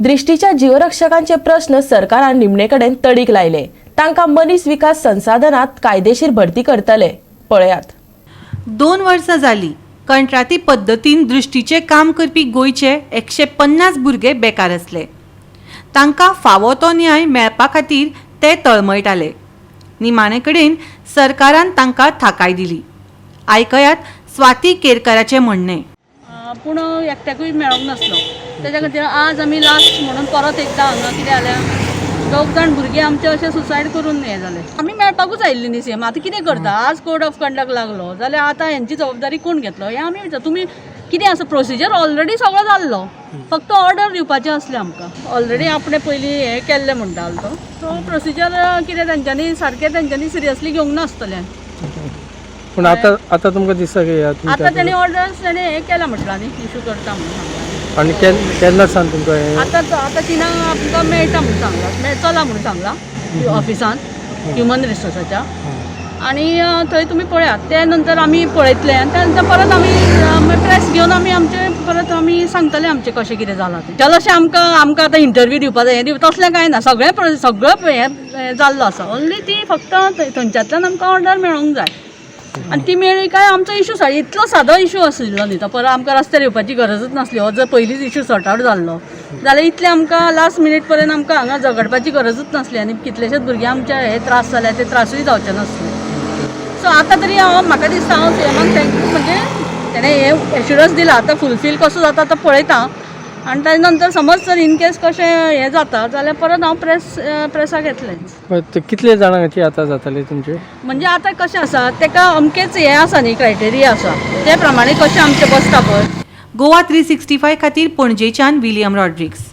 दृष्टीच्या जीवरक्षकांचे प्रश्न सरकारान निमणेकडेन तडीक लायले। तांकां मनीस विकास संसाधनात कायदेशीर भरती करतले। पळयात। 2 वर्सां जाली कंत्राटी पद्दतीन दृष्टीचे काम करपी गोयचे 150 भुरगे बेकार आसले। तांकां फावो तो न्याय मेळपा खातीर ते तळमळटाले। निमाणे कडेन सरकारान तांकां थाकाय दिली। आयकयात स्वाती केरकराचें म्हणणें। पूण एकट्याकूय मेळोंक नासलो, तेज्या खातीर आज आमी लास्ट म्हणून परत एकदां हांगा कितें जालें 2 जाण भुरगे आमचे अशे सुसायड करून हें जाले। आमी मेळपाकूच आयिल्ली न्ही सीएम, आतां कितें करता? आज कोड ऑफ कंडक्ट लागलो जाल्यार आतां हेंची जबाबदारी कोण घेतलो हें आमी विचार। तुमी कितें आसा प्रोसिजर ऑलरेडी सगळो जाल्लो, फक्त ऑर्डर दिवपाचें असलें आमकां। ऑलरेडी आपणें पयलीं हें केल्लें म्हणटालो तो प्रोसिजर कितें तेंच्यांनी सारकें तेंच्यांनी सिरियसली घेवंक नासतलें। पण आता तुमकां दिसता की आतां तेणी ऑर्डर्स तेणी हें केला म्हटलां न्ही, इशू करता म्हणून सांगलां। आनी केन्ना सांग तुमकां हें? आतां तिनां आमकां मेळटा म्हणून सांगलां, चला म्हणून सांगलां ऑफिसान ह्युमन रिसोर्साच्या। आनी थंय तुमी पळयात, ते नंतर आमी पळयतले आनी त्या नंतर परत आमी प्रेस घेवन आमचे परत आमी सांगतले आमचें कशें कितें जालां तें। जाल्यार अशें आमकां आतां इंटरव्यू दिवपा जाय हें तसलें कांय ना, सगळें हें जाल्लो आसा। ओन्ली ती फक्त थंयच्यांतल्यान आमकां ऑर्डर मेळोंक जाय आनी ती मेळ्ळी काय आमचो इशू इतलो सादो इशू आशिल्लो न्ही तो। परत आमकां रस्त्यार येवपाची गरजूच नासली। हो जर पयलींच इशू सॉर्ट आवट जाल्लो जाल्यार इतलें आमकां लास्ट मिनीट पर्यंत आमकां हांगा झगडपाची गरजूच नासली आनी कितलेशेच भुरगे आमचे हे त्रास जाले ते त्रासूय जावचे नासले। सो आतां तरी म्हाका दिसता हांव सीएमाक थँक्यू, म्हणजे तेणें हें एश्युरन्स दिला। आतां फुलफील कसो जाता तो पळयता आनी ताजे नंतर समज जर इनकेस कशें हें जाता जाल्यार परत हांव प्रेसाक येतलेंच। कितले जाणांची आतां जाताली तुमचे? म्हणजे आतां कशें आसा तेका अमकेच हें आसा न्ही, क्रायटेरिया आसा ते प्रमाणे कशें आमचें बसता पळय। गोवा 365 खातीर पणजेच्यान विलियम रॉड्रिग्स।